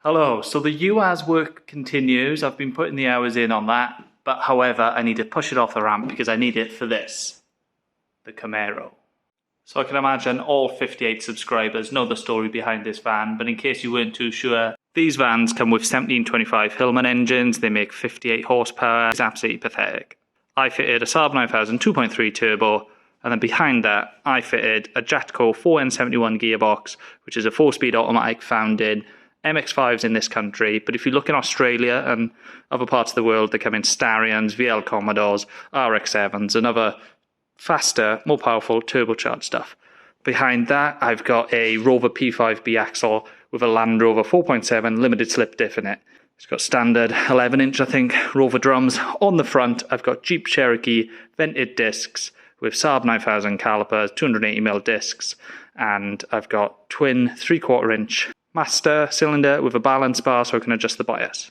Hello, so the UAS work continues. I've been putting the hours in on that, but however, I need to push it off the ramp because I need it for this, the Commaero. So I can imagine all 58 subscribers know the story behind this van, but in case you weren't too sure, these vans come with 1725 Hillman engines, they make 58 horsepower, it's absolutely pathetic. I fitted a Saab 9000 2.3 turbo, and then behind that I fitted a Jatco 4N71 gearbox, which is a 4-speed automatic found in MX-5s in this country, but if you look in Australia and other parts of the world, they come in Starions, VL Commodores, RX-7s and other faster, more powerful turbocharged stuff. Behind that, I've got a Rover P5B axle with a Land Rover 4.7 limited slip diff in it. It's got standard 11-inch, I think, Rover drums. On the front, I've got Jeep Cherokee vented discs with Saab 9000 calipers, 280mm discs, and I've got twin 3/4-inch master cylinder with a balance bar so I can adjust the bias.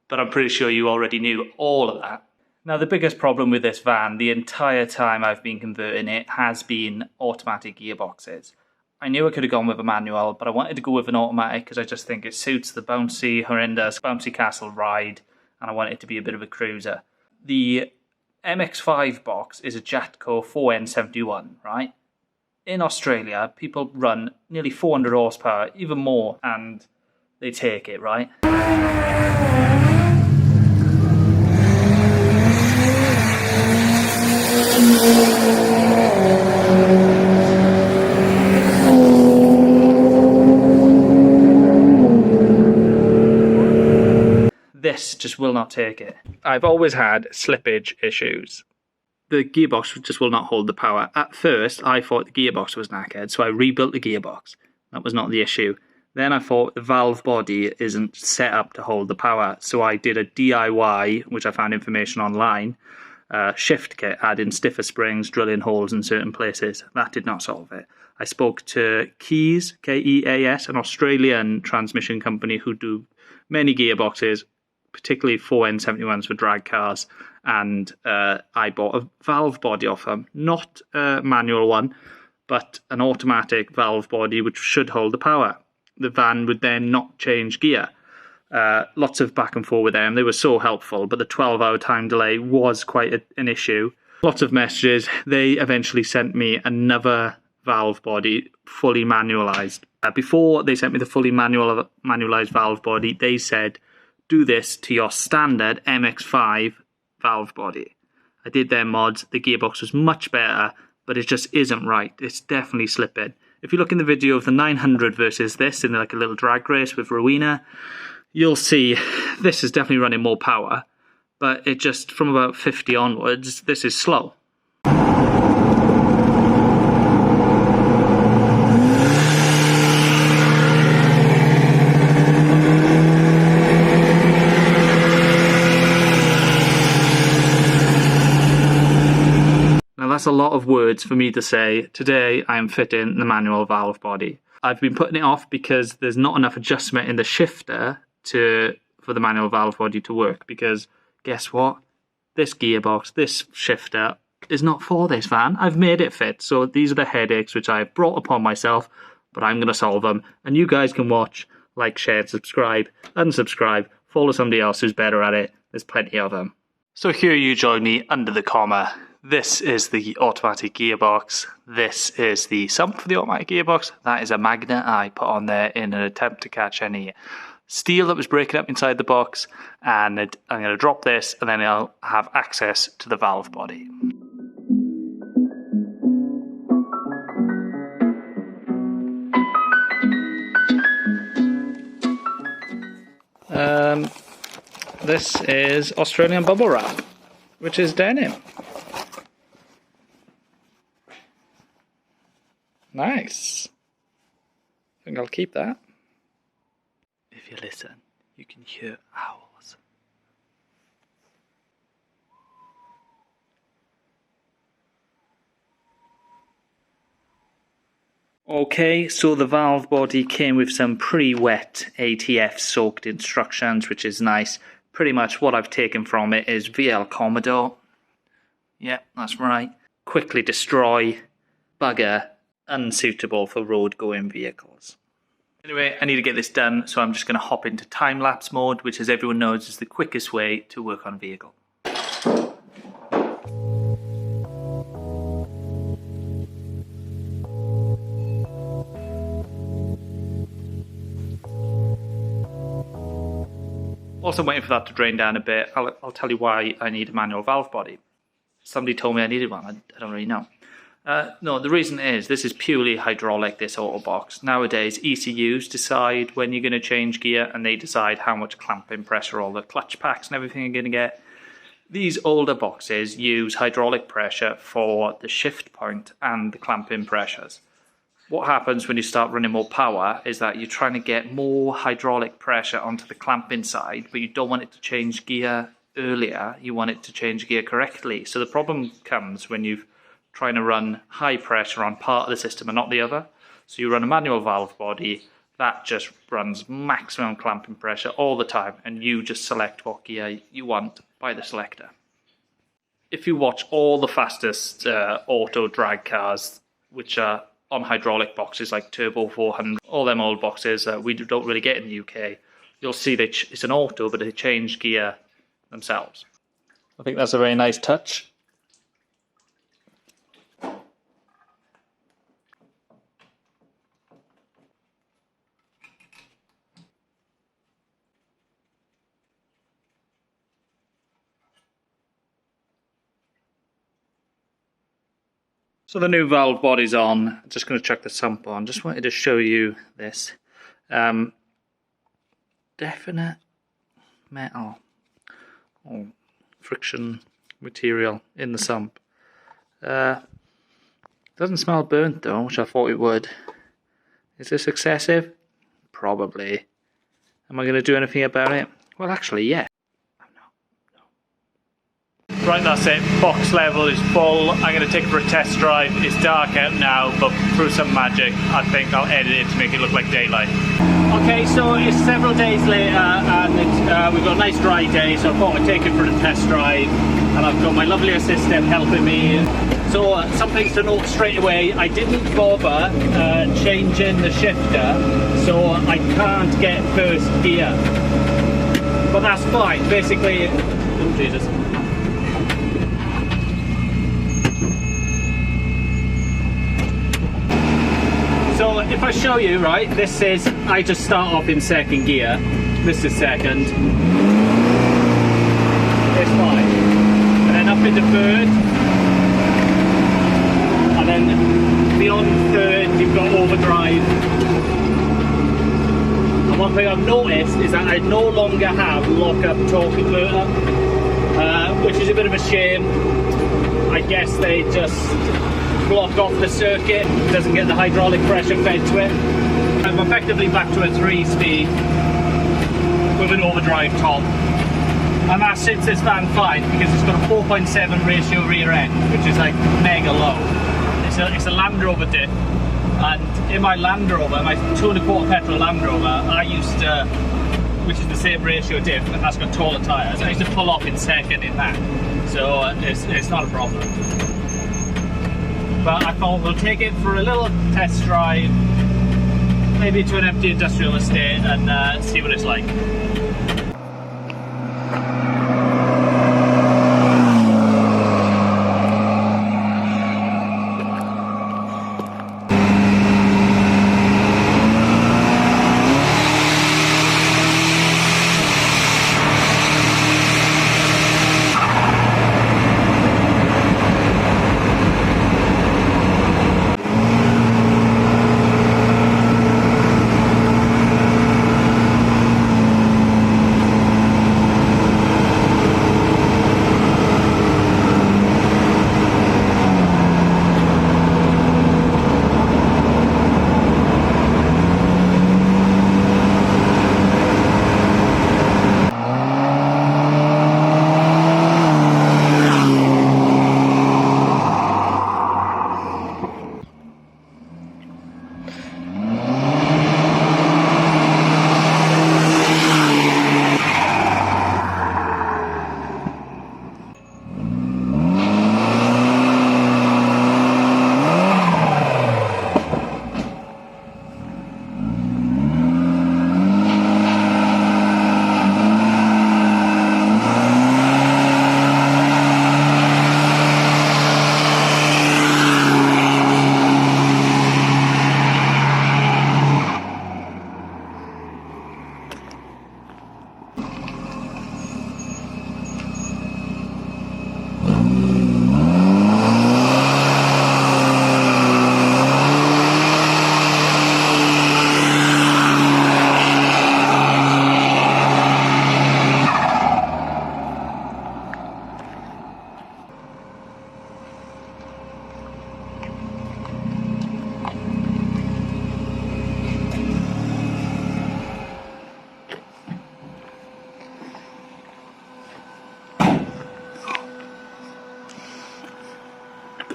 But I'm pretty sure you already knew all of that. Now the biggest problem with this van the entire time I've been converting it has been automatic gearboxes. I knew I could have gone with a manual, but I wanted to go with an automatic because I just think it suits the bouncy, horrendous, bouncy castle ride, and I want it to be a bit of a cruiser. The MX-5 box is a Jatco 4N71, right? In Australia, people run nearly 400 horsepower, even more, and they take it, right? This just will not take it. I've always had slippage issues. The gearbox just will not hold the power. At first, I thought the gearbox was knackered, so I rebuilt the gearbox. That was not the issue. Then I thought the valve body isn't set up to hold the power, so I did a DIY, which I found information online, shift kit, adding stiffer springs, drilling holes in certain places. That did not solve it. I spoke to KEAS, K-E-A-S, an Australian transmission company who do many gearboxes, particularly 4N71s for drag cars, and I bought a valve body off them. Not a manual one, but an automatic valve body which should hold the power. The van would then not change gear. Lots of back and forth with them. They were so helpful, but the 12-hour time delay was quite an issue. Lots of messages. They eventually sent me another valve body, fully manualized. Before they sent me the fully manualized valve body, they said, do this to your standard MX-5 valve body. I did their mods. The gearbox was much better, but it just isn't right. It's definitely slipping. If you look in the video of the 900 versus this in like a little drag race with Rowena, you'll see this is definitely running more power, but it just, from about 50 onwards, this is slow. That's a lot of words for me to say. Today I am fitting the manual valve body. I've been putting it off because there's not enough adjustment in the shifter for the manual valve body to work, because guess what? This gearbox, this shifter is not for this van. I've made it fit. So these are the headaches which I've brought upon myself, but I'm going to solve them. And you guys can watch, like, share, subscribe, unsubscribe, follow somebody else who's better at it. There's plenty of them. So here you join me under the comma. This is the automatic gearbox. This is the sump for the automatic gearbox. That is a magnet I put on there in an attempt to catch any steel that was breaking up inside the box. And I'm going to drop this, and then I'll have access to the valve body. This is Australian bubble wrap, which is denim. Nice. I think I'll keep that. If you listen, you can hear owls. Okay, so the valve body came with some pre-wet ATF soaked instructions, which is nice. Pretty much what I've taken from it is VL Commodore. Yep, that's right. Quickly destroy, bugger, unsuitable for road-going vehicles. Anyway, I need to get this done, so I'm just going to hop into time-lapse mode, which, as everyone knows, is the quickest way to work on a vehicle. Also, I'm waiting for that to drain down a bit. I'll tell you why I need a manual valve body. Somebody told me I needed one. I don't really know. No, the reason is this is purely hydraulic, this auto box. Nowadays, ECUs decide when you're going to change gear, and they decide how much clamping pressure all the clutch packs and everything you're going to get. These older boxes use hydraulic pressure for the shift point and the clamping pressures. What happens when you start running more power is that you're trying to get more hydraulic pressure onto the clamping side, but you don't want it to change gear earlier. You want it to change gear correctly. So the problem comes when you're trying to run high pressure on part of the system and not the other. So you run a manual valve body that just runs maximum clamping pressure all the time, and you just select what gear you want by the selector. If you watch all the fastest auto drag cars, which are on hydraulic boxes like Turbo 400, all them old boxes that we don't really get in the UK, you'll see that it's an auto, but they change gear themselves. I think that's a very nice touch. So the new valve body's on. I'm just going to chuck the sump on. Just wanted to show you this. Definite metal or friction material in the sump. Doesn't smell burnt though, which I thought it would. Is this excessive? Probably. Am I going to do anything about it? Well, actually, yeah. Right, that's it. Box level is full. I'm going to take it for a test drive. It's dark out now, but through some magic, I think I'll edit it to make it look like daylight. Okay, so it's several days later, and we've got a nice dry day, so I thought I'd take it for a test drive, and I've got my lovely assistant helping me. So some things to note straight away: I didn't bother changing the shifter, so I can't get first gear. But that's fine. Basically, oh Jesus. So if I show you, right, this is, I just start off in second gear, this is second, it's fine, and then up into third, and then beyond third you've got overdrive. And one thing I've noticed is that I no longer have lock-up torque converter, which is a bit of a shame. I guess they just block off the circuit, doesn't get the hydraulic pressure fed to it. I'm effectively back to a 3-speed with an overdrive top, and that suits this van fine because it's got a 4.7 ratio rear end, which is like mega low. It's a Land Rover diff, and in my Land Rover, my 2.25 petrol Land Rover, I used to, which is the same ratio diff, and that's got taller tyres, I used to pull off in second in that, so it's not a problem. But I thought we'll take it for a little test drive, maybe to an empty industrial estate, and see what it's like.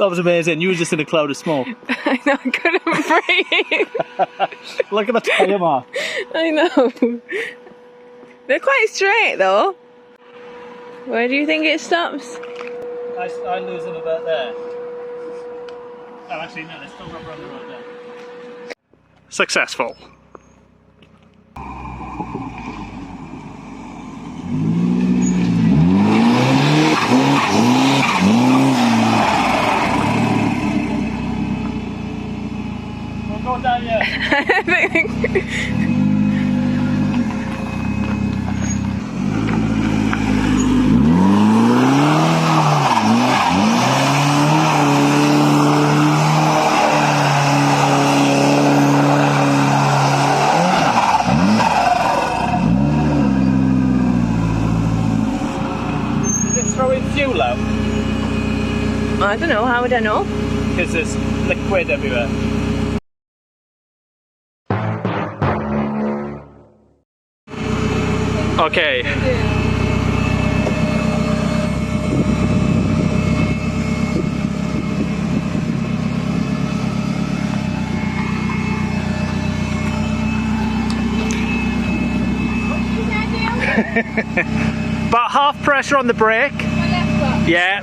That was amazing. You were just in a cloud of smoke. I know, I couldn't breathe. Look at the tyre mark. I know. They're quite straight though. Where do you think it stops? I lose them about there. Oh, actually, no, there's still rubber on the road there. Successful. We'll go down here. I don't know, how would I know? Because there's liquid everywhere. Okay. About half pressure on the brake. Yeah.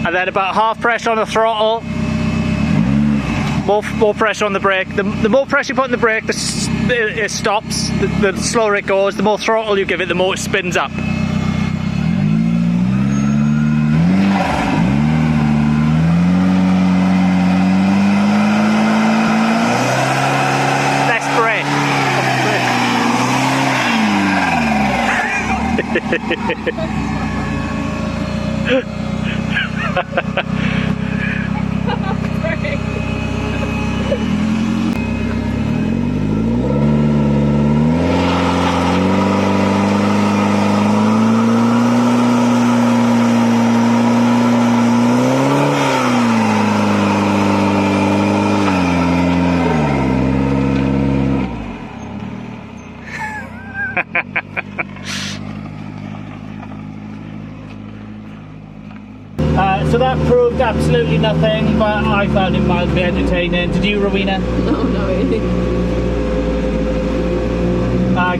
And then about half pressure on the throttle. More pressure on the brake. The more pressure you put on the brake, it stops. The slower it goes. The more throttle you give it, the more it spins up. Less brake. So that proved absolutely nothing, but I found it mildly entertaining. Did you, Rowena? No, not really.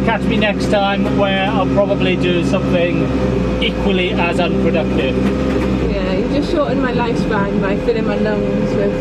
Catch me next time where I'll probably do something equally as unproductive. Yeah, you just shortened my lifespan by filling my lungs with